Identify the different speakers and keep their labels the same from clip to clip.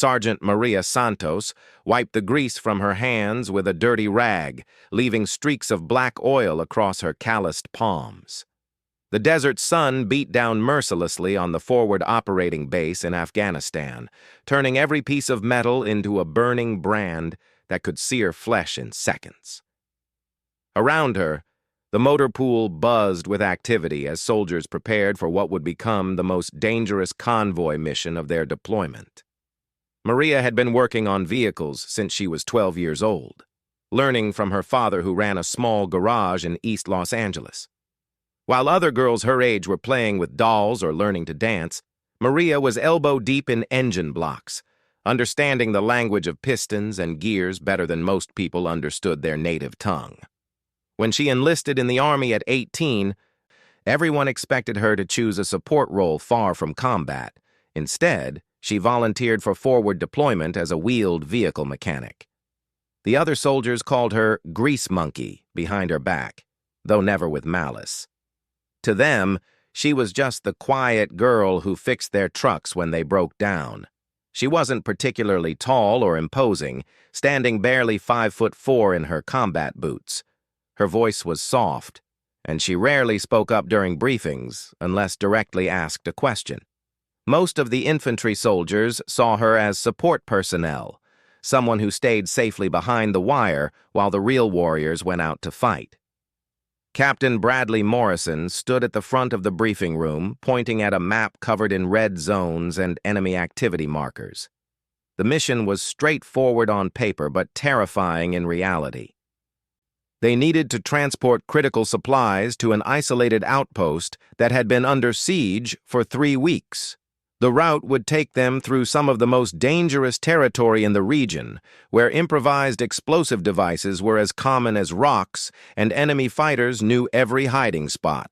Speaker 1: Sergeant Maria Santos wiped the grease from her hands with a dirty rag, leaving streaks of black oil across her calloused palms. The desert sun beat down mercilessly on the forward operating base in Afghanistan, turning every piece of metal into a burning brand that could sear flesh in seconds. Around her, the motor pool buzzed with activity as soldiers prepared for what would become the most dangerous convoy mission of their deployment. Maria had been working on vehicles since she was 12 years old, learning from her father who ran a small garage in East Los Angeles. While other girls her age were playing with dolls or learning to dance, Maria was elbow-deep in engine blocks, understanding the language of pistons and gears better than most people understood their native tongue. When she enlisted in the Army at 18, everyone expected her to choose a support role far from combat. Instead, she volunteered for forward deployment as a wheeled vehicle mechanic. The other soldiers called her Grease Monkey behind her back, though never with malice. To them, she was just the quiet girl who fixed their trucks when they broke down. She wasn't particularly tall or imposing, standing barely 5'4" in her combat boots. Her voice was soft, and she rarely spoke up during briefings unless directly asked a question. Most of the infantry soldiers saw her as support personnel, someone who stayed safely behind the wire while the real warriors went out to fight. Captain Bradley Morrison stood at the front of the briefing room, pointing at a map covered in red zones and enemy activity markers. The mission was straightforward on paper but terrifying in reality. They needed to transport critical supplies to an isolated outpost that had been under siege for 3 weeks. The route would take them through some of the most dangerous territory in the region, where improvised explosive devices were as common as rocks and enemy fighters knew every hiding spot.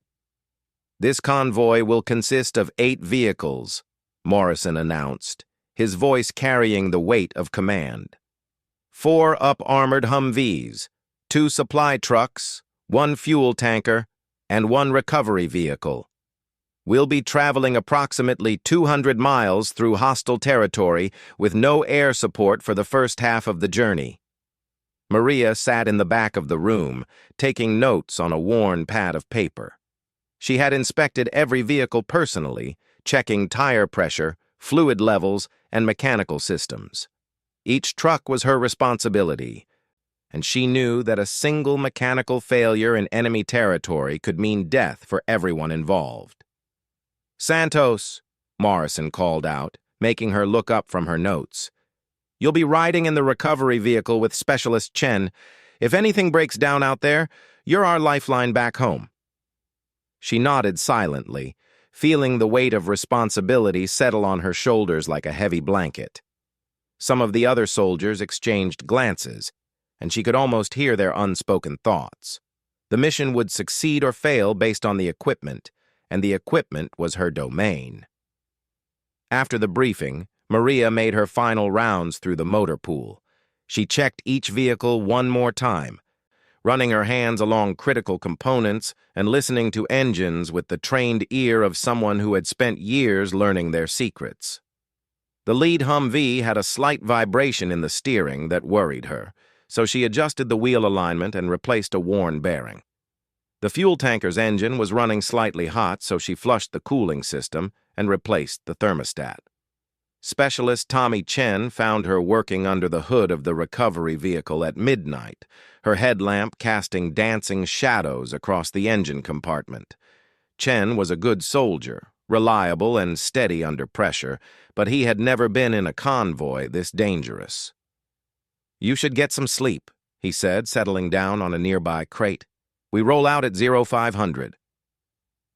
Speaker 1: "This convoy will consist of 8 vehicles," Morrison announced, his voice carrying the weight of command. 4 up-armored Humvees, 2 supply trucks, 1 fuel tanker, and 1 recovery vehicle. We'll be traveling approximately 200 miles through hostile territory with no air support for the first half of the journey. Maria sat in the back of the room, taking notes on a worn pad of paper. She had inspected every vehicle personally, checking tire pressure, fluid levels, and mechanical systems. Each truck was her responsibility, and she knew that a single mechanical failure in enemy territory could mean death for everyone involved. "Santos," Morrison called out, making her look up from her notes. "You'll be riding in the recovery vehicle with Specialist Chen. If anything breaks down out there, you're our lifeline back home." She nodded silently, feeling the weight of responsibility settle on her shoulders like a heavy blanket. Some of the other soldiers exchanged glances, and she could almost hear their unspoken thoughts. The mission would succeed or fail based on the equipment, and the equipment was her domain. After the briefing, Maria made her final rounds through the motor pool. She checked each vehicle one more time, running her hands along critical components and listening to engines with the trained ear of someone who had spent years learning their secrets. The lead Humvee had a slight vibration in the steering that worried her, so she adjusted the wheel alignment and replaced a worn bearing. The fuel tanker's engine was running slightly hot, so she flushed the cooling system and replaced the thermostat. Specialist Tommy Chen found her working under the hood of the recovery vehicle at midnight, her headlamp casting dancing shadows across the engine compartment. Chen was a good soldier, reliable and steady under pressure, but he had never been in a convoy this dangerous. "You should get some sleep," he said, settling down on a nearby crate. "We roll out at 0500.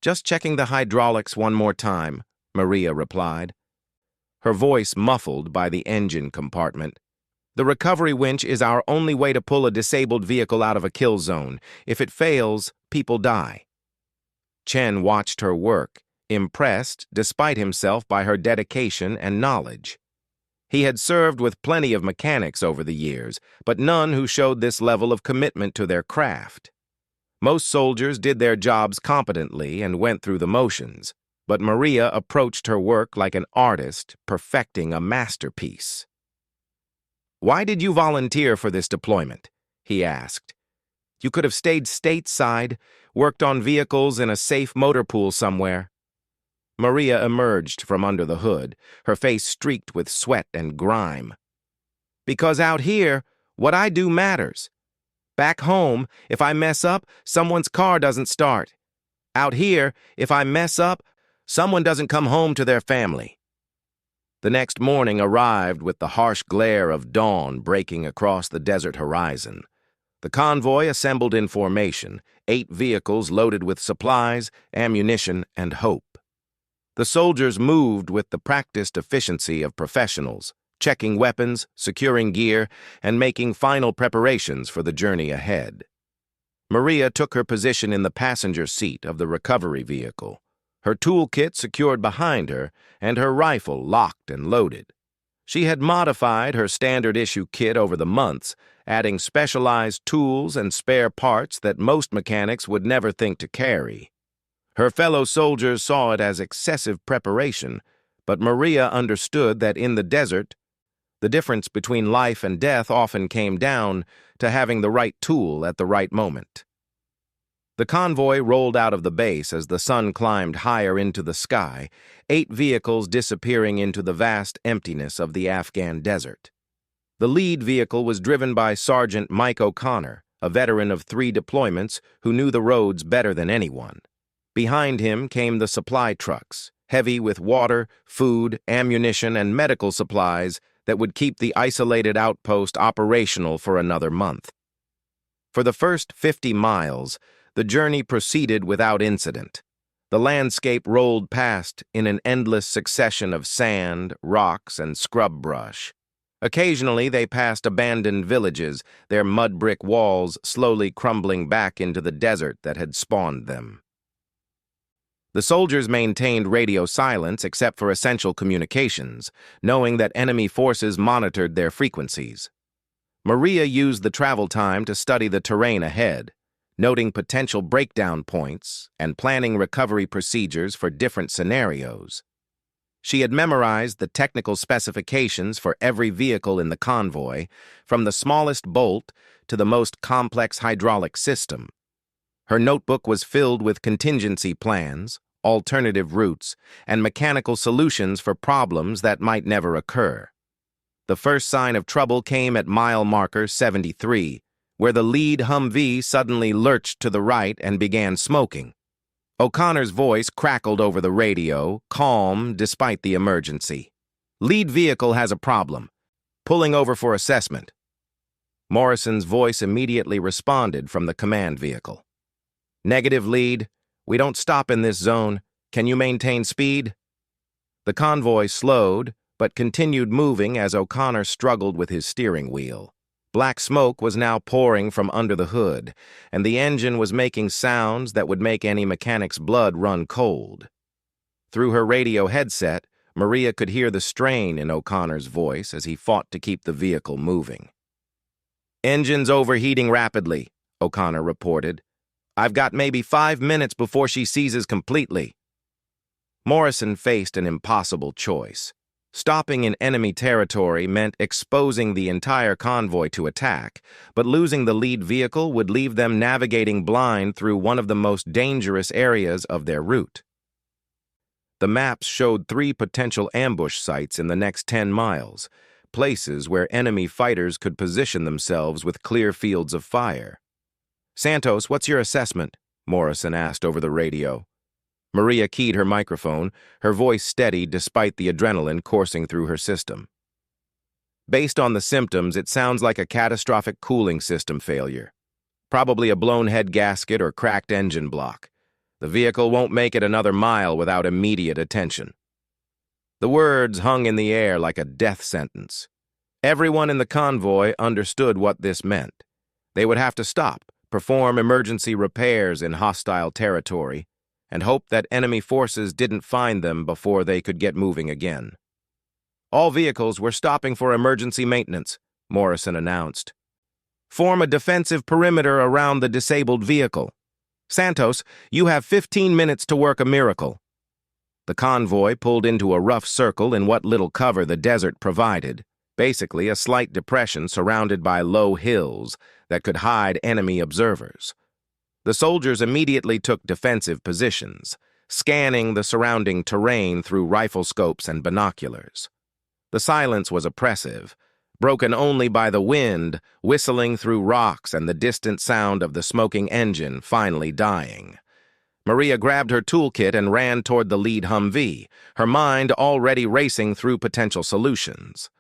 Speaker 1: "Just checking the hydraulics one more time," Maria replied, her voice muffled by the engine compartment. "The recovery winch is our only way to pull a disabled vehicle out of a kill zone. If it fails, people die." Chen watched her work, impressed despite himself by her dedication and knowledge. He had served with plenty of mechanics over the years, but none who showed this level of commitment to their craft. Most soldiers did their jobs competently and went through the motions, but Maria approached her work like an artist perfecting a masterpiece. "Why did you volunteer for this deployment?" he asked. "You could have stayed stateside, worked on vehicles in a safe motor pool somewhere." Maria emerged from under the hood, her face streaked with sweat and grime. "Because out here, what I do matters. Back home, if I mess up, someone's car doesn't start. Out here, if I mess up, someone doesn't come home to their family." The next morning arrived with the harsh glare of dawn breaking across the desert horizon. The convoy assembled in formation, 8 vehicles loaded with supplies, ammunition, and hope. The soldiers moved with the practiced efficiency of professionals, checking weapons, securing gear, and making final preparations for the journey ahead. Maria took her position in the passenger seat of the recovery vehicle, her toolkit secured behind her and her rifle locked and loaded. She had modified her standard-issue kit over the months, adding specialized tools and spare parts that most mechanics would never think to carry. Her fellow soldiers saw it as excessive preparation, but Maria understood that in the desert, the difference between life and death often came down to having the right tool at the right moment. The convoy rolled out of the base as the sun climbed higher into the sky, 8 vehicles disappearing into the vast emptiness of the Afghan desert. The lead vehicle was driven by Sergeant Mike O'Connor, a veteran of 3 deployments who knew the roads better than anyone. Behind him came the supply trucks, heavy with water, food, ammunition, and medical supplies that would keep the isolated outpost operational for another month. For the first 50 miles, the journey proceeded without incident. The landscape rolled past in an endless succession of sand, rocks, and scrub brush. Occasionally, they passed abandoned villages, their mud brick walls slowly crumbling back into the desert that had spawned them. The soldiers maintained radio silence except for essential communications, knowing that enemy forces monitored their frequencies. Maria used the travel time to study the terrain ahead, noting potential breakdown points and planning recovery procedures for different scenarios. She had memorized the technical specifications for every vehicle in the convoy, from the smallest bolt to the most complex hydraulic system. Her notebook was filled with contingency plans, alternative routes, and mechanical solutions for problems that might never occur. The first sign of trouble came at mile marker 73, where the lead Humvee suddenly lurched to the right and began smoking. O'Connor's voice crackled over the radio, calm despite the emergency. "Lead vehicle has a problem. Pulling over for assessment." Morrison's voice immediately responded from the command vehicle. "Negative, lead. We don't stop in this zone. Can you maintain speed?" The convoy slowed, but continued moving as O'Connor struggled with his steering wheel. Black smoke was now pouring from under the hood, and the engine was making sounds that would make any mechanic's blood run cold. Through her radio headset, Maria could hear the strain in O'Connor's voice as he fought to keep the vehicle moving. "Engine's overheating rapidly," O'Connor reported. "I've got maybe 5 minutes before she seizes completely." Morrison faced an impossible choice. Stopping in enemy territory meant exposing the entire convoy to attack, but losing the lead vehicle would leave them navigating blind through one of the most dangerous areas of their route. The maps showed 3 potential ambush sites in the next 10 miles, places where enemy fighters could position themselves with clear fields of fire. "Santos, what's your assessment?" Morrison asked over the radio. Maria keyed her microphone, her voice steady despite the adrenaline coursing through her system. "Based on the symptoms, it sounds like a catastrophic cooling system failure. Probably a blown head gasket or cracked engine block. The vehicle won't make it another mile without immediate attention." The words hung in the air like a death sentence. Everyone in the convoy understood what this meant. They would have to stop, perform emergency repairs in hostile territory, and hope that enemy forces didn't find them before they could get moving again. "All vehicles were stopping for emergency maintenance," Morrison announced. "Form a defensive perimeter around the disabled vehicle. Santos, you have 15 minutes to work a miracle." The convoy pulled into a rough circle in what little cover the desert provided, basically a slight depression surrounded by low hills that could hide enemy observers. The soldiers immediately took defensive positions, scanning the surrounding terrain through rifle scopes and binoculars. The silence was oppressive, broken only by the wind whistling through rocks and the distant sound of the smoking engine finally dying. Maria grabbed her toolkit and ran toward the lead Humvee, her mind already racing through potential solutions.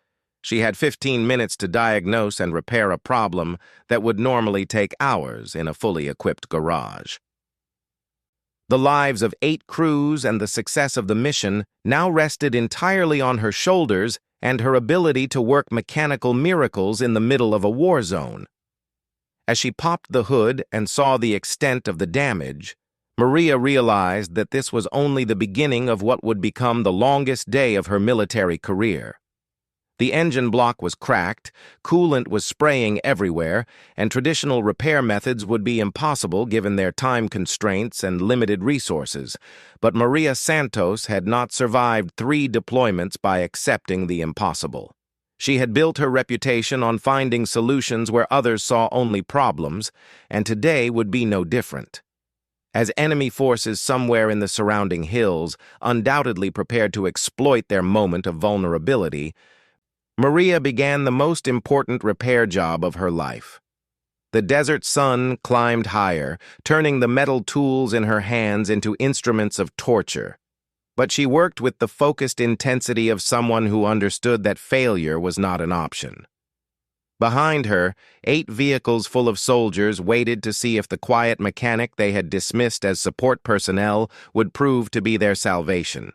Speaker 1: She had 15 minutes to diagnose and repair a problem that would normally take hours in a fully equipped garage. The lives of 8 crews and the success of the mission now rested entirely on her shoulders and her ability to work mechanical miracles in the middle of a war zone. As she popped the hood and saw the extent of the damage, Maria realized that this was only the beginning of what would become the longest day of her military career. The engine block was cracked, coolant was spraying everywhere, and traditional repair methods would be impossible given their time constraints and limited resources. But Maria Santos had not survived 3 deployments by accepting the impossible. She had built her reputation on finding solutions where others saw only problems, and today would be no different. As enemy forces somewhere in the surrounding hills undoubtedly prepared to exploit their moment of vulnerability, Maria began the most important repair job of her life. The desert sun climbed higher, turning the metal tools in her hands into instruments of torture. But she worked with the focused intensity of someone who understood that failure was not an option. Behind her, 8 vehicles full of soldiers waited to see if the quiet mechanic they had dismissed as support personnel would prove to be their salvation.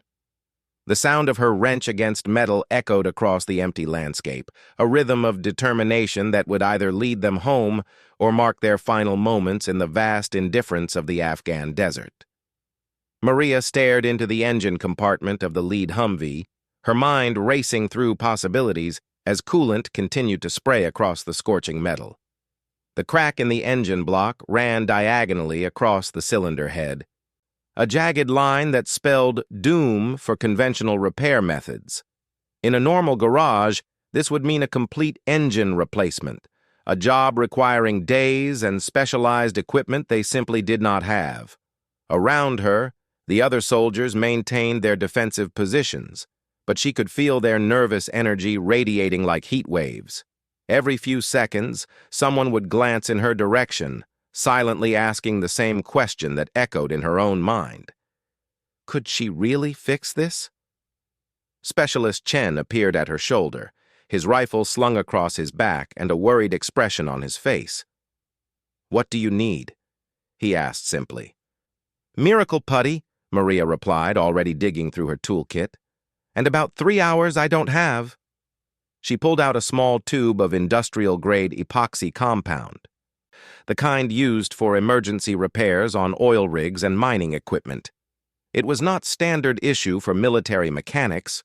Speaker 1: The sound of her wrench against metal echoed across the empty landscape, a rhythm of determination that would either lead them home or mark their final moments in the vast indifference of the Afghan desert. Maria stared into the engine compartment of the lead Humvee, her mind racing through possibilities as coolant continued to spray across the scorching metal. The crack in the engine block ran diagonally across the cylinder head, a jagged line that spelled doom for conventional repair methods. In a normal garage, this would mean a complete engine replacement, a job requiring days and specialized equipment they simply did not have. Around her, the other soldiers maintained their defensive positions, but she could feel their nervous energy radiating like heat waves. Every few seconds, someone would glance in her direction, silently asking the same question that echoed in her own mind. Could she really fix this? Specialist Chen appeared at her shoulder, his rifle slung across his back and a worried expression on his face. "What do you need?" he asked simply. "Miracle putty," Maria replied, already digging through her toolkit. "And about 3 hours I don't have." She pulled out a small tube of industrial-grade epoxy compound, the kind used for emergency repairs on oil rigs and mining equipment. It was not standard issue for military mechanics,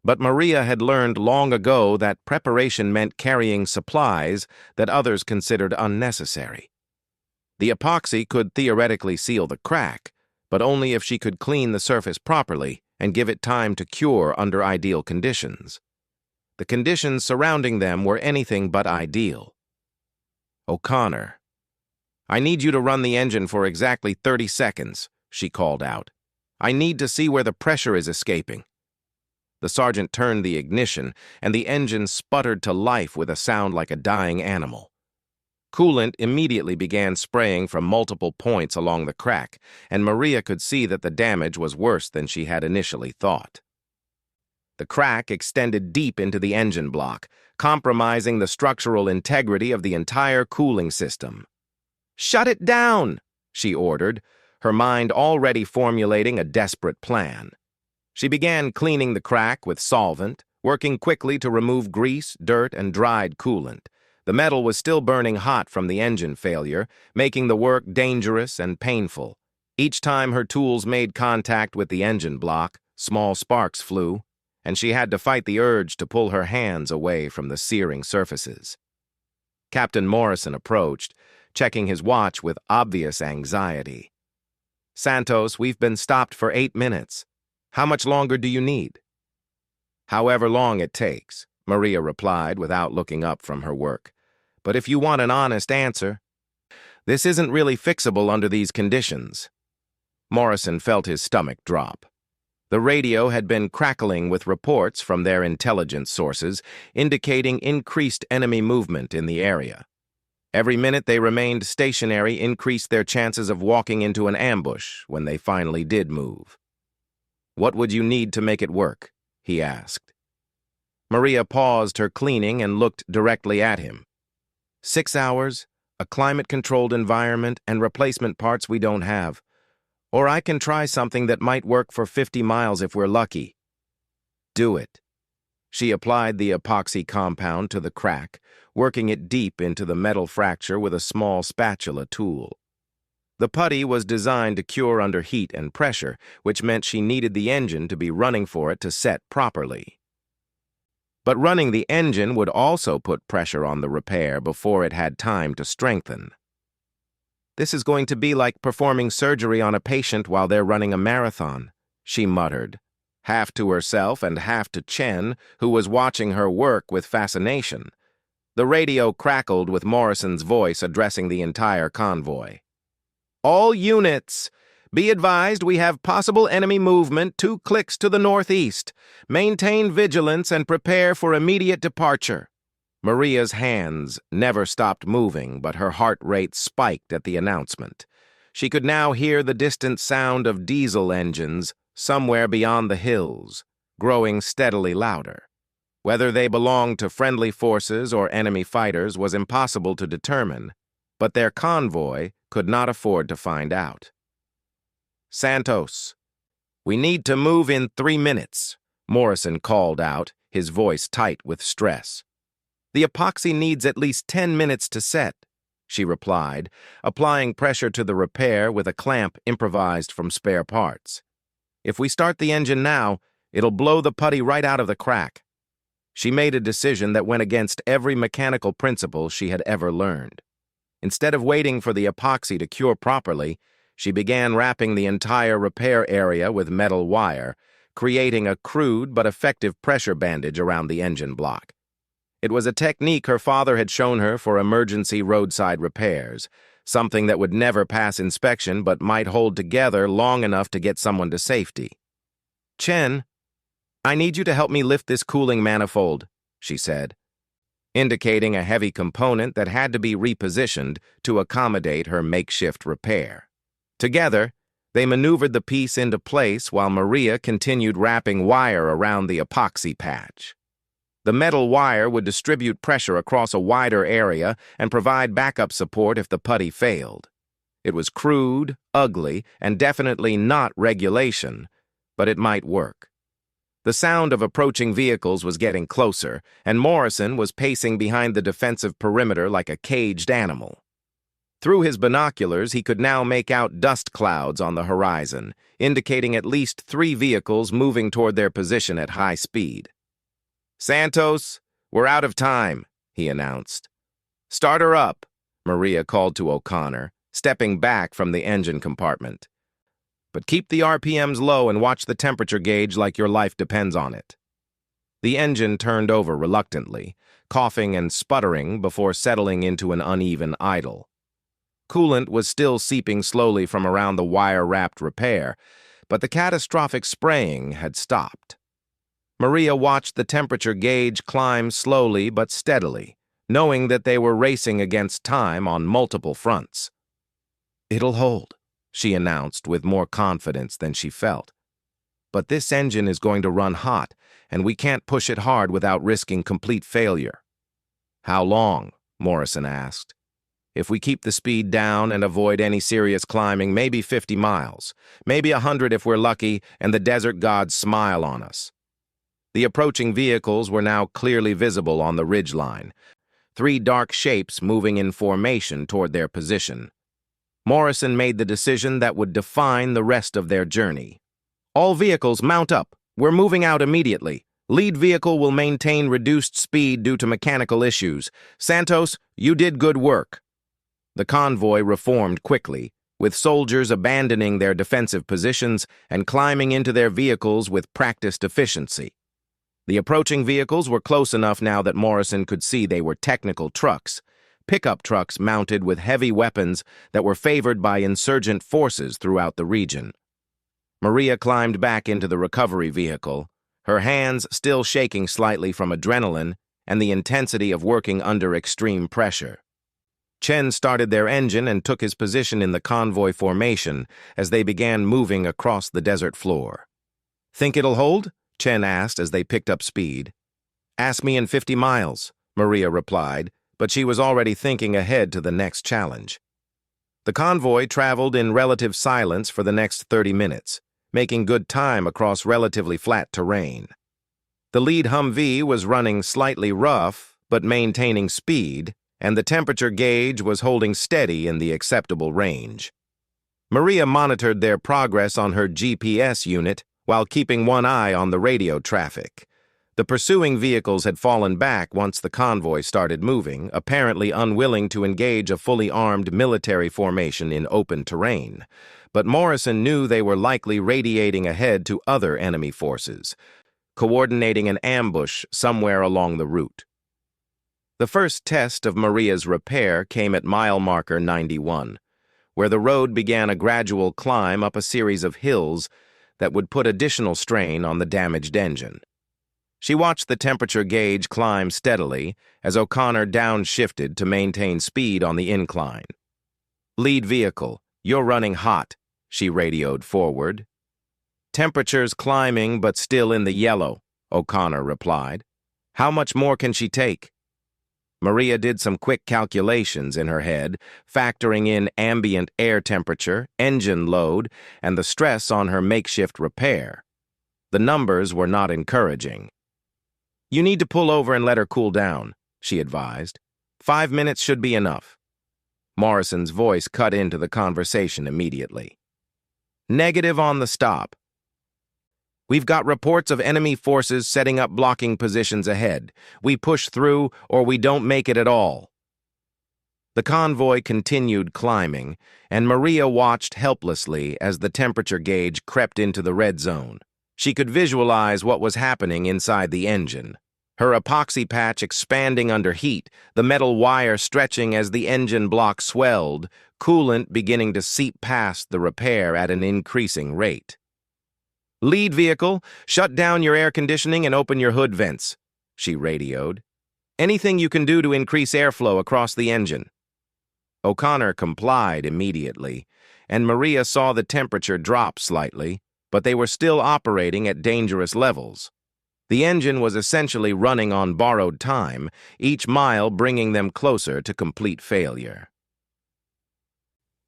Speaker 1: but Maria had learned long ago that preparation meant carrying supplies that others considered unnecessary. The epoxy could theoretically seal the crack, but only if she could clean the surface properly and give it time to cure under ideal conditions. The conditions surrounding them were anything but ideal. "O'Connor, I need you to run the engine for exactly 30 seconds, she called out. "I need to see where the pressure is escaping." The sergeant turned the ignition, and the engine sputtered to life with a sound like a dying animal. Coolant immediately began spraying from multiple points along the crack, and Maria could see that the damage was worse than she had initially thought. The crack extended deep into the engine block, compromising the structural integrity of the entire cooling system. "Shut it down," she ordered, her mind already formulating a desperate plan. She began cleaning the crack with solvent, working quickly to remove grease, dirt, and dried coolant. The metal was still burning hot from the engine failure, making the work dangerous and painful. Each time her tools made contact with the engine block, small sparks flew, and she had to fight the urge to pull her hands away from the searing surfaces. Captain Morrison approached, checking his watch with obvious anxiety. "Santos, we've been stopped for 8 minutes. How much longer do you need? However long it takes, Maria replied without looking up from her work. But if you want an honest answer, this isn't really fixable under these conditions. Morrison felt his stomach drop. The radio had been crackling with reports from their intelligence sources indicating increased enemy movement in the area. Every minute they remained stationary increased their chances of walking into an ambush when they finally did move. What would you need to make it work? He asked. Maria paused her cleaning and looked directly at him. 6 hours, a climate-controlled environment, and replacement parts we don't have. Or I can try something that might work for 50 miles if we're lucky. Do it. She applied the epoxy compound to the crack, working it deep into the metal fracture with a small spatula tool. The putty was designed to cure under heat and pressure, which meant she needed the engine to be running for it to set properly. But running the engine would also put pressure on the repair before it had time to strengthen. This is going to be like performing surgery on a patient while they're running a marathon, she muttered, half to herself and half to Chen, who was watching her work with fascination. The radio crackled with Morrison's voice addressing the entire convoy. All units! Be advised we have possible enemy movement 2 clicks to the northeast. Maintain vigilance and prepare for immediate departure. Maria's hands never stopped moving, but her heart rate spiked at the announcement. She could now hear the distant sound of diesel engines somewhere beyond the hills, growing steadily louder. Whether they belonged to friendly forces or enemy fighters was impossible to determine, but their convoy could not afford to find out. Santos, we need to move in 3 minutes, Morrison called out, his voice tight with stress. The epoxy needs at least 10 minutes to set, she replied, applying pressure to the repair with a clamp improvised from spare parts. If we start the engine now, it'll blow the putty right out of the crack. She made a decision that went against every mechanical principle she had ever learned. Instead of waiting for the epoxy to cure properly, she began wrapping the entire repair area with metal wire, creating a crude but effective pressure bandage around the engine block. It was a technique her father had shown her for emergency roadside repairs, something that would never pass inspection but might hold together long enough to get someone to safety. Chen, I need you to help me lift this cooling manifold, she said, indicating a heavy component that had to be repositioned to accommodate her makeshift repair. Together, they maneuvered the piece into place while Maria continued wrapping wire around the epoxy patch. The metal wire would distribute pressure across a wider area and provide backup support if the putty failed. It was crude, ugly, and definitely not regulation, but it might work. The sound of approaching vehicles was getting closer, and Morrison was pacing behind the defensive perimeter like a caged animal. Through his binoculars, he could now make out dust clouds on the horizon, indicating at least 3 vehicles moving toward their position at high speed. Santos, we're out of time, he announced. Start her up, Maria called to O'Connor, stepping back from the engine compartment. But keep the RPMs low and watch the temperature gauge like your life depends on it. The engine turned over reluctantly, coughing and sputtering before settling into an uneven idle. Coolant was still seeping slowly from around the wire-wrapped repair, but the catastrophic spraying had stopped. Maria watched the temperature gauge climb slowly but steadily, knowing that they were racing against time on multiple fronts. It'll hold, she announced with more confidence than she felt. But this engine is going to run hot, and we can't push it hard without risking complete failure. How long? Morrison asked. If we keep the speed down and avoid any serious climbing, maybe 50 miles, maybe 100 if we're lucky, and the desert gods smile on us. The approaching vehicles were now clearly visible on the ridgeline, 3 dark shapes moving in formation toward their position. Morrison made the decision that would define the rest of their journey. All vehicles mount up. We're moving out immediately. Lead vehicle will maintain reduced speed due to mechanical issues. Santos, you did good work. The convoy reformed quickly, with soldiers abandoning their defensive positions and climbing into their vehicles with practiced efficiency. The approaching vehicles were close enough now that Morrison could see they were technical trucks, pickup trucks mounted with heavy weapons that were favored by insurgent forces throughout the region. Maria climbed back into the recovery vehicle, her hands still shaking slightly from adrenaline and the intensity of working under extreme pressure. Chen started their engine and took his position in the convoy formation as they began moving across the desert floor. "Think it'll hold?" Chen asked as they picked up speed. "Ask me in 50 miles, Maria replied, but she was already thinking ahead to the next challenge. The convoy traveled in relative silence for the next 30 minutes, making good time across relatively flat terrain. The lead Humvee was running slightly rough, but maintaining speed, and the temperature gauge was holding steady in the acceptable range. Maria monitored their progress on her GPS unit while keeping one eye on the radio traffic. The pursuing vehicles had fallen back once the convoy started moving, apparently unwilling to engage a fully armed military formation in open terrain. But Morrison knew they were likely radiating ahead to other enemy forces, coordinating an ambush somewhere along the route. The first test of Maria's repair came at mile marker 91, where the road began a gradual climb up a series of hills that would put additional strain on the damaged engine. She watched the temperature gauge climb steadily as O'Connor downshifted to maintain speed on the incline. "Lead vehicle, you're running hot," she radioed forward. "Temperature's climbing but still in the yellow," O'Connor replied. "How much more can she take?" Maria did some quick calculations in her head, factoring in ambient air temperature, engine load, and the stress on her makeshift repair. The numbers were not encouraging. "You need to pull over and let her cool down," she advised. 5 minutes should be enough." Morrison's voice cut into the conversation immediately. "Negative on the stop. We've got reports of enemy forces setting up blocking positions ahead. We push through or we don't make it at all." The convoy continued climbing, and Maria watched helplessly as the temperature gauge crept into the red zone. She could visualize what was happening inside the engine. Her epoxy patch expanding under heat, the metal wire stretching as the engine block swelled, coolant beginning to seep past the repair at an increasing rate. "Lead vehicle, shut down your air conditioning and open your hood vents," she radioed. "Anything you can do to increase airflow across the engine." O'Connor complied immediately, and Maria saw the temperature drop slightly, but they were still operating at dangerous levels. The engine was essentially running on borrowed time, each mile bringing them closer to complete failure.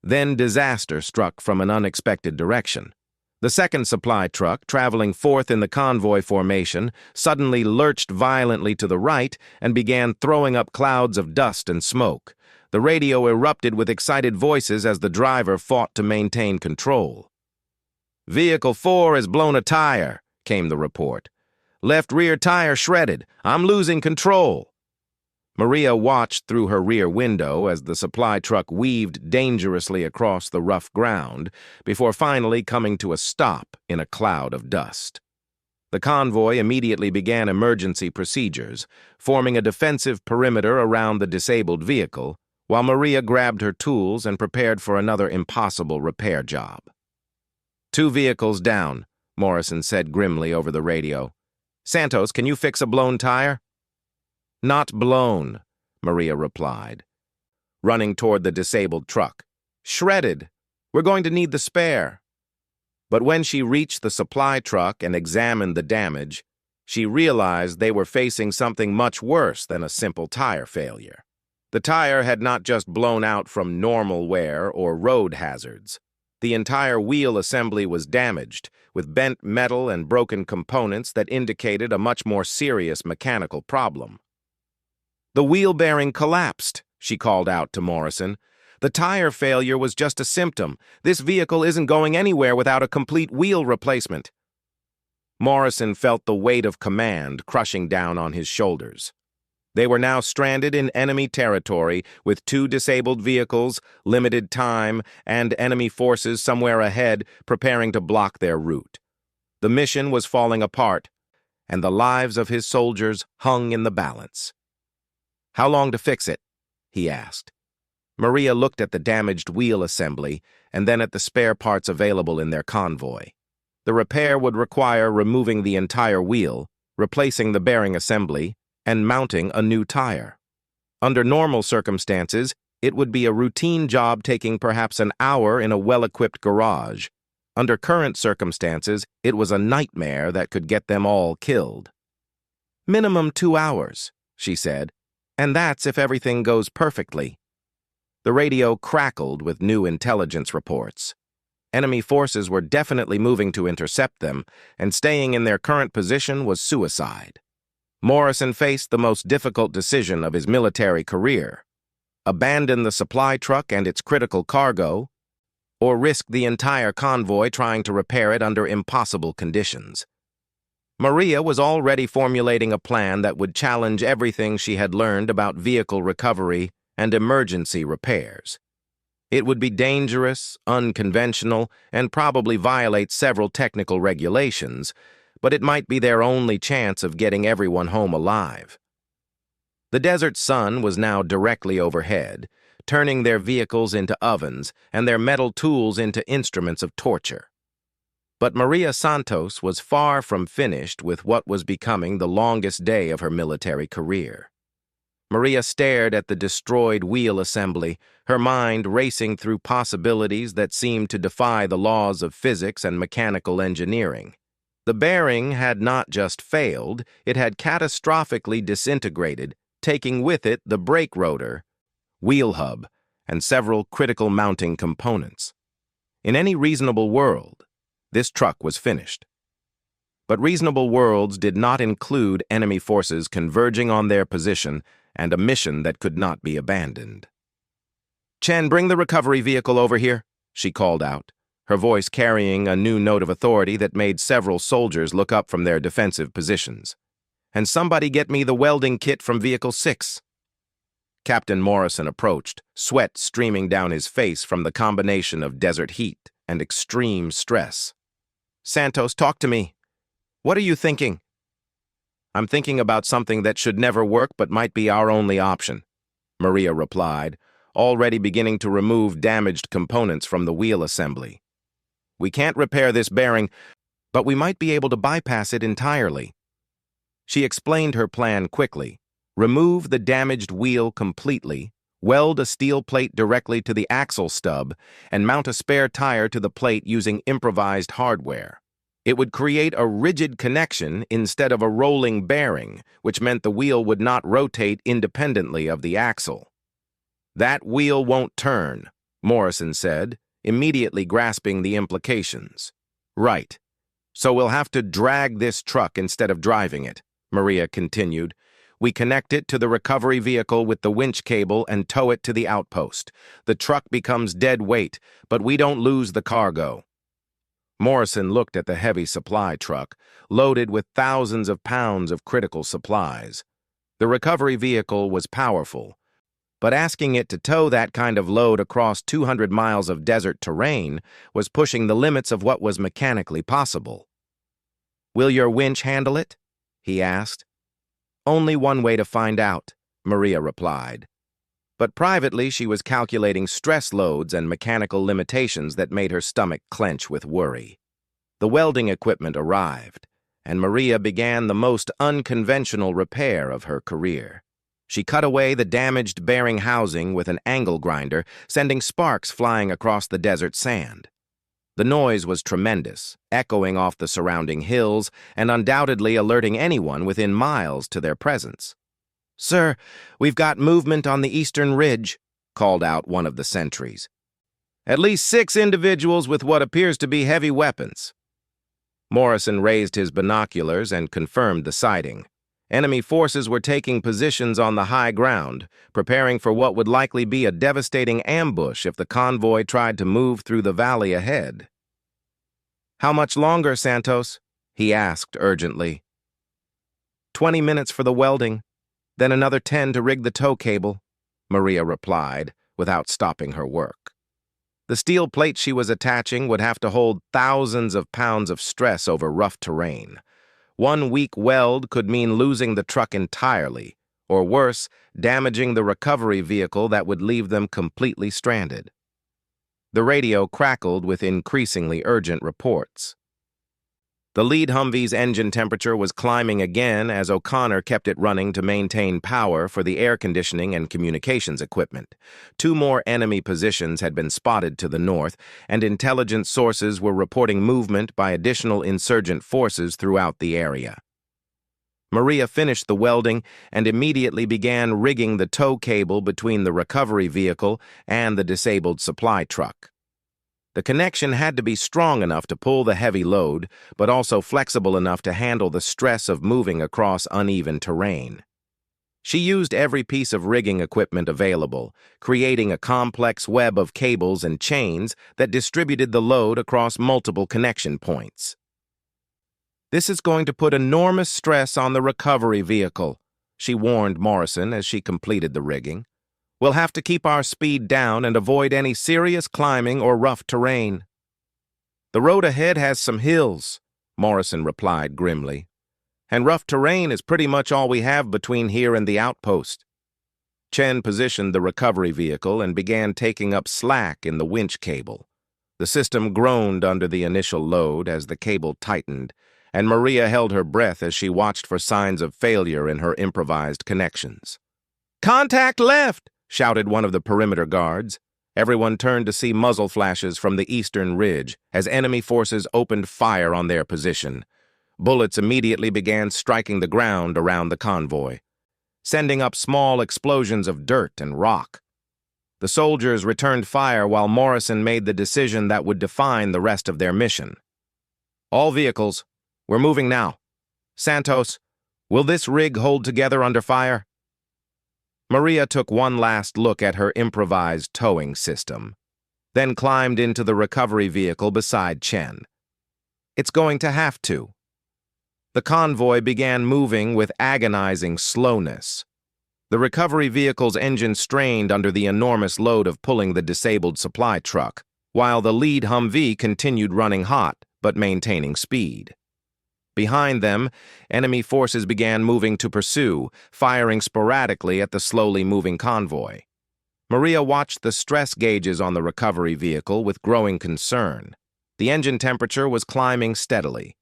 Speaker 1: Then disaster struck from an unexpected direction. The second supply truck, traveling fourth in the convoy formation, suddenly lurched violently to the right and began throwing up clouds of dust and smoke. The radio erupted with excited voices as the driver fought to maintain control. "Vehicle 4 has blown a tire," came the report. "Left rear tire shredded. I'm losing control." Maria watched through her rear window as the supply truck weaved dangerously across the rough ground before finally coming to a stop in a cloud of dust. The convoy immediately began emergency procedures, forming a defensive perimeter around the disabled vehicle, while Maria grabbed her tools and prepared for another impossible repair job. "2 vehicles down," Morrison said grimly over the radio. "Santos, can you fix a blown tire?" "Not blown," Maria replied, running toward the disabled truck. "Shredded. We're going to need the spare." But when she reached the supply truck and examined the damage, she realized they were facing something much worse than a simple tire failure. The tire had not just blown out from normal wear or road hazards. The entire wheel assembly was damaged, with bent metal and broken components that indicated a much more serious mechanical problem. "The wheel bearing collapsed," she called out to Morrison. "The tire failure was just a symptom. This vehicle isn't going anywhere without a complete wheel replacement." Morrison felt the weight of command crushing down on his shoulders. They were now stranded in enemy territory with 2 disabled vehicles, limited time, and enemy forces somewhere ahead preparing to block their route. The mission was falling apart, and the lives of his soldiers hung in the balance. "How long to fix it?" he asked. Maria looked at the damaged wheel assembly and then at the spare parts available in their convoy. The repair would require removing the entire wheel, replacing the bearing assembly, and mounting a new tire. Under normal circumstances, it would be a routine job taking perhaps an hour in a well-equipped garage. Under current circumstances, it was a nightmare that could get them all killed. "Minimum 2 hours," she said, "and that's if everything goes perfectly." The radio crackled with new intelligence reports. Enemy forces were definitely moving to intercept them, and staying in their current position was suicide. Morrison faced the most difficult decision of his military career: abandon the supply truck and its critical cargo, or risk the entire convoy trying to repair it under impossible conditions. Maria was already formulating a plan that would challenge everything she had learned about vehicle recovery and emergency repairs. It would be dangerous, unconventional, and probably violate several technical regulations, but it might be their only chance of getting everyone home alive. The desert sun was now directly overhead, turning their vehicles into ovens and their metal tools into instruments of torture. But Maria Santos was far from finished with what was becoming the longest day of her military career. Maria stared at the destroyed wheel assembly, her mind racing through possibilities that seemed to defy the laws of physics and mechanical engineering. The bearing had not just failed, it had catastrophically disintegrated, taking with it the brake rotor, wheel hub, and several critical mounting components. In any reasonable world, this truck was finished. But reasonable worlds did not include enemy forces converging on their position and a mission that could not be abandoned. "Chen, bring the recovery vehicle over here," she called out, her voice carrying a new note of authority that made several soldiers look up from their defensive positions. "And somebody get me the welding kit from Vehicle 6. Captain Morrison approached, sweat streaming down his face from the combination of desert heat and extreme stress. "Santos, talk to me. What are you thinking?" "I'm thinking about something that should never work but might be our only option," Maria replied, already beginning to remove damaged components from the wheel assembly. "We can't repair this bearing, but we might be able to bypass it entirely." She explained her plan quickly. Remove the damaged wheel completely, weld a steel plate directly to the axle stub, and mount a spare tire to the plate using improvised hardware. It would create a rigid connection instead of a rolling bearing, which meant the wheel would not rotate independently of the axle. "That wheel won't turn," Morrison said, immediately grasping the implications. "Right. So we'll have to drag this truck instead of driving it," Maria continued. "We connect it to the recovery vehicle with the winch cable and tow it to the outpost. The truck becomes dead weight, but we don't lose the cargo." Morrison looked at the heavy supply truck, loaded with thousands of pounds of critical supplies. The recovery vehicle was powerful, but asking it to tow that kind of load across 200 miles of desert terrain was pushing the limits of what was mechanically possible. "Will your winch handle it?" he asked. "Only one way to find out," Maria replied. But privately she was calculating stress loads and mechanical limitations that made her stomach clench with worry. The welding equipment arrived, and Maria began the most unconventional repair of her career. She cut away the damaged bearing housing with an angle grinder, sending sparks flying across the desert sand. The noise was tremendous, echoing off the surrounding hills and undoubtedly alerting anyone within miles to their presence. "Sir, we've got movement on the eastern ridge," called out one of the sentries. "At least 6 individuals with what appears to be heavy weapons." Morrison raised his binoculars and confirmed the sighting. Enemy forces were taking positions on the high ground, preparing for what would likely be a devastating ambush if the convoy tried to move through the valley ahead. "How much longer, Santos?" he asked urgently. 20 minutes for the welding. Then another 10 to rig the tow cable, Maria replied, without stopping her work. The steel plate she was attaching would have to hold thousands of pounds of stress over rough terrain. One weak weld could mean losing the truck entirely, or worse, damaging the recovery vehicle that would leave them completely stranded. The radio crackled with increasingly urgent reports. The lead Humvee's engine temperature was climbing again as O'Connor kept it running to maintain power for the air conditioning and communications equipment. 2 more enemy positions had been spotted to the north, and intelligence sources were reporting movement by additional insurgent forces throughout the area. Maria finished the welding and immediately began rigging the tow cable between the recovery vehicle and the disabled supply truck. The connection had to be strong enough to pull the heavy load, but also flexible enough to handle the stress of moving across uneven terrain. She used every piece of rigging equipment available, creating a complex web of cables and chains that distributed the load across multiple connection points. "This is going to put enormous stress on the recovery vehicle," she warned Morrison as she completed the rigging. "We'll have to keep our speed down and avoid any serious climbing or rough terrain." "The road ahead has some hills," Morrison replied grimly. "And rough terrain is pretty much all we have between here and the outpost." Chen positioned the recovery vehicle and began taking up slack in the winch cable. The system groaned under the initial load as the cable tightened, and Maria held her breath as she watched for signs of failure in her improvised connections. "Contact left!" shouted one of the perimeter guards. Everyone turned to see muzzle flashes from the eastern ridge as enemy forces opened fire on their position. Bullets immediately began striking the ground around the convoy, sending up small explosions of dirt and rock. The soldiers returned fire while Morrison made the decision that would define the rest of their mission. "All vehicles, we're moving now. Santos, will this rig hold together under fire?" Maria took one last look at her improvised towing system, then climbed into the recovery vehicle beside Chen. "It's going to have to." The convoy began moving with agonizing slowness. The recovery vehicle's engine strained under the enormous load of pulling the disabled supply truck, while the lead Humvee continued running hot but maintaining speed. Behind them, enemy forces began moving to pursue, firing sporadically at the slowly moving convoy. Maria watched the stress gauges on the recovery vehicle with growing concern. The engine temperature was climbing steadily.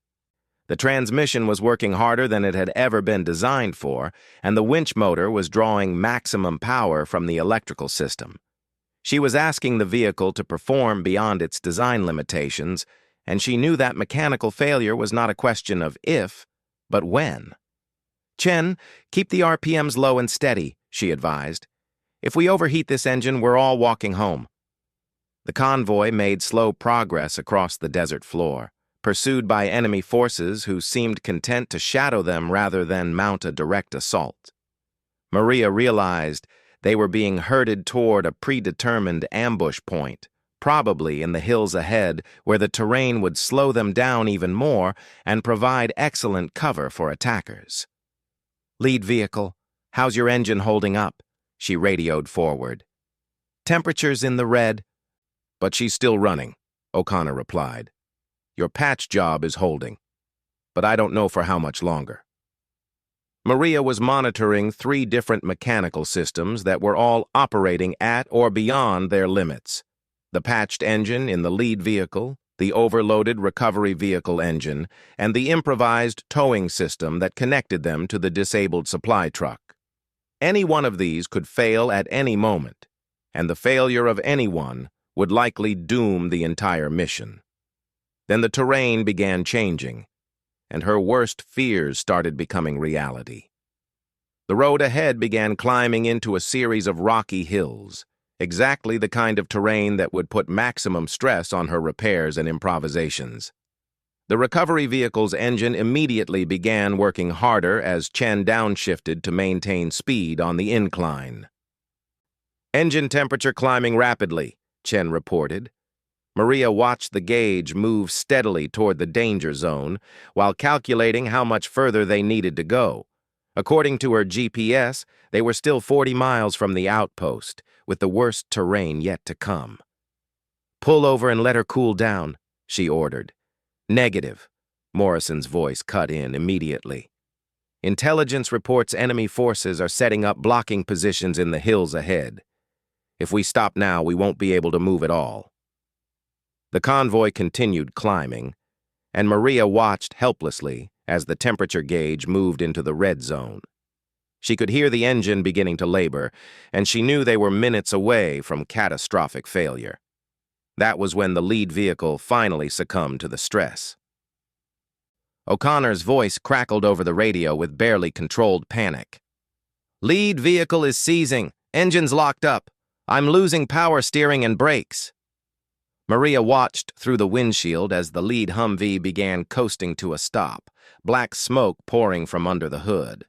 Speaker 1: The transmission was working harder than it had ever been designed for, and the winch motor was drawing maximum power from the electrical system. She was asking the vehicle to perform beyond its design limitations, and she knew that mechanical failure was not a question of if, but when. "Chen, keep the RPMs low and steady," she advised. "If we overheat this engine, we're all walking home." The convoy made slow progress across the desert floor, pursued by enemy forces who seemed content to shadow them rather than mount a direct assault. Maria realized they were being herded toward a predetermined ambush point, probably in the hills ahead, where the terrain would slow them down even more and provide excellent cover for attackers. "Lead vehicle, how's your engine holding up?" she radioed forward. "Temperature's in the red." "But she's still running," O'Connor replied. "Your patch job is holding, but I don't know for how much longer." Maria was monitoring 3 different mechanical systems that were all operating at or beyond their limits. The patched engine in the lead vehicle, the overloaded recovery vehicle engine, and the improvised towing system that connected them to the disabled supply truck. Any one of these could fail at any moment, and the failure of any one would likely doom the entire mission. Then the terrain began changing, and her worst fears started becoming reality. The road ahead began climbing into a series of rocky hills, exactly the kind of terrain that would put maximum stress on her repairs and improvisations. The recovery vehicle's engine immediately began working harder as Chen downshifted to maintain speed on the incline. "Engine temperature climbing rapidly," Chen reported. Maria watched the gauge move steadily toward the danger zone while calculating how much further they needed to go. According to her GPS, they were still 40 miles from the outpost, with the worst terrain yet to come. "Pull over and let her cool down," she ordered. "Negative," Morrison's voice cut in immediately. "Intelligence reports enemy forces are setting up blocking positions in the hills ahead. If we stop now, we won't be able to move at all." The convoy continued climbing, and Maria watched helplessly as the temperature gauge moved into the red zone. She could hear the engine beginning to labor, and she knew they were minutes away from catastrophic failure. That was when the lead vehicle finally succumbed to the stress. O'Connor's voice crackled over the radio with barely controlled panic. "Lead vehicle is seizing. Engines locked up. I'm losing power steering and brakes." Maria watched through the windshield as the lead Humvee began coasting to a stop, black smoke pouring from under the hood.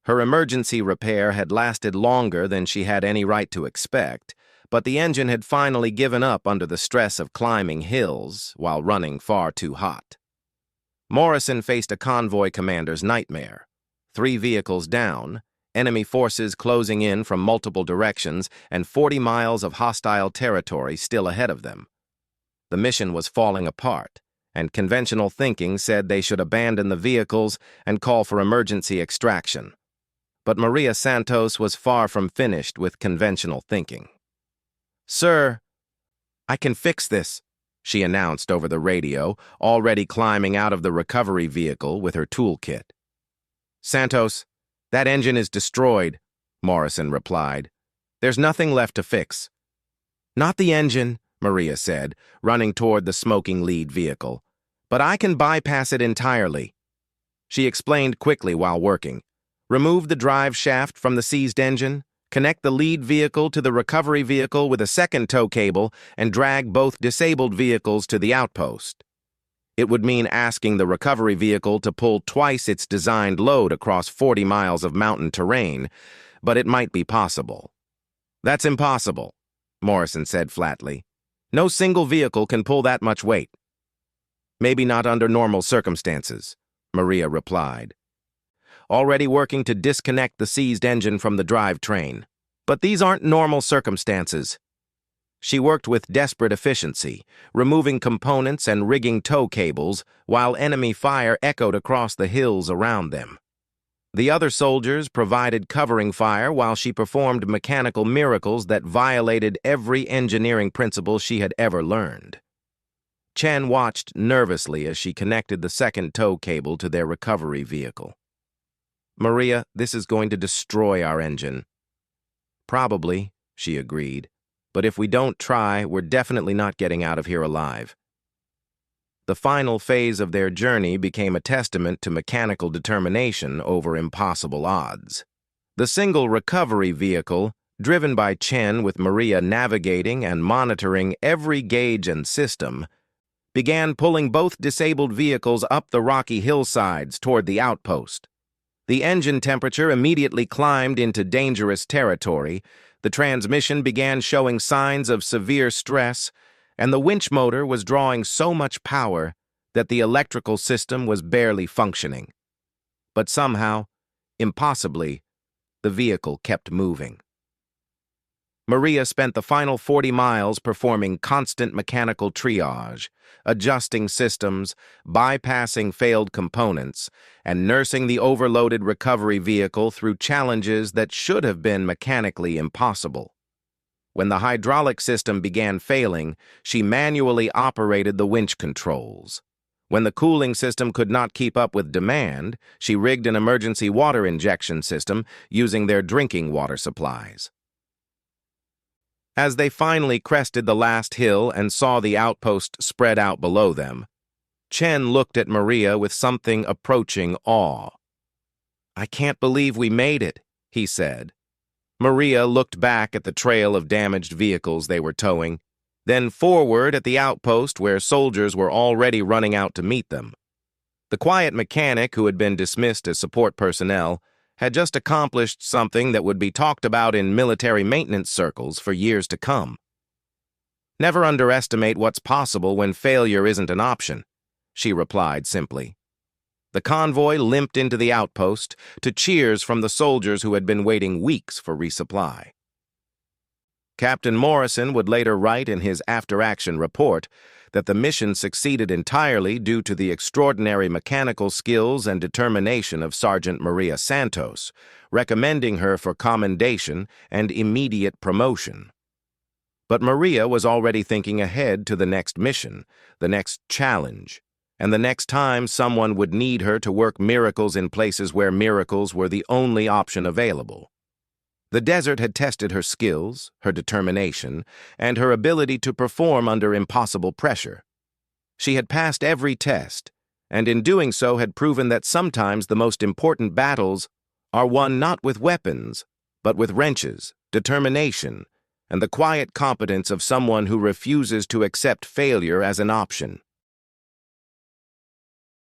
Speaker 1: Her emergency repair had lasted longer than she had any right to expect, but the engine had finally given up under the stress of climbing hills while running far too hot. Morrison faced a convoy commander's nightmare. 3 vehicles down, enemy forces closing in from multiple directions, and 40 miles of hostile territory still ahead of them. The mission was falling apart, and conventional thinking said they should abandon the vehicles and call for emergency extraction. But Maria Santos was far from finished with conventional thinking. "Sir, I can fix this," she announced over the radio, already climbing out of the recovery vehicle with her toolkit. "Santos, that engine is destroyed," Morrison replied. "There's nothing left to fix." "Not the engine," Maria said, running toward the smoking lead vehicle. "But I can bypass it entirely." She explained quickly while working. "Remove the drive shaft from the seized engine, connect the lead vehicle to the recovery vehicle with a second tow cable, and drag both disabled vehicles to the outpost." It would mean asking the recovery vehicle to pull twice its designed load across 40 miles of mountain terrain, but it might be possible. "That's impossible," Morrison said flatly. "No single vehicle can pull that much weight." "Maybe not under normal circumstances," Maria replied. "Already working to disconnect the seized engine from the drivetrain. But these aren't normal circumstances." She worked with desperate efficiency, removing components and rigging tow cables while enemy fire echoed across the hills around them. The other soldiers provided covering fire while she performed mechanical miracles that violated every engineering principle she had ever learned. Chen watched nervously as she connected the second tow cable to their recovery vehicle. "Maria, this is going to destroy our engine." "Probably," she agreed. "But if we don't try, we're definitely not getting out of here alive." The final phase of their journey became a testament to mechanical determination over impossible odds. The single recovery vehicle, driven by Chen with Maria navigating and monitoring every gauge and system, began pulling both disabled vehicles up the rocky hillsides toward the outpost. The engine temperature immediately climbed into dangerous territory, the transmission began showing signs of severe stress, and the winch motor was drawing so much power that the electrical system was barely functioning. But somehow, impossibly, the vehicle kept moving. Maria spent the final 40 miles performing constant mechanical triage, adjusting systems, bypassing failed components, and nursing the overloaded recovery vehicle through challenges that should have been mechanically impossible. When the hydraulic system began failing, she manually operated the winch controls. When the cooling system could not keep up with demand, she rigged an emergency water injection system using their drinking water supplies. As they finally crested the last hill and saw the outpost spread out below them, Chen looked at Maria with something approaching awe. "I can't believe we made it," he said. Maria looked back at the trail of damaged vehicles they were towing, then forward at the outpost where soldiers were already running out to meet them. The quiet mechanic who had been dismissed as support personnel had just accomplished something that would be talked about in military maintenance circles for years to come. "Never underestimate what's possible when failure isn't an option," she replied simply. The convoy limped into the outpost to cheers from the soldiers who had been waiting weeks for resupply. Captain Morrison would later write in his after-action report that the mission succeeded entirely due to the extraordinary mechanical skills and determination of Sergeant Maria Santos, recommending her for commendation and immediate promotion. But Maria was already thinking ahead to the next mission, the next challenge, and the next time someone would need her to work miracles in places where miracles were the only option available. The desert had tested her skills, her determination, and her ability to perform under impossible pressure. She had passed every test, and in doing so had proven that sometimes the most important battles are won not with weapons, but with wrenches, determination, and the quiet competence of someone who refuses to accept failure as an option.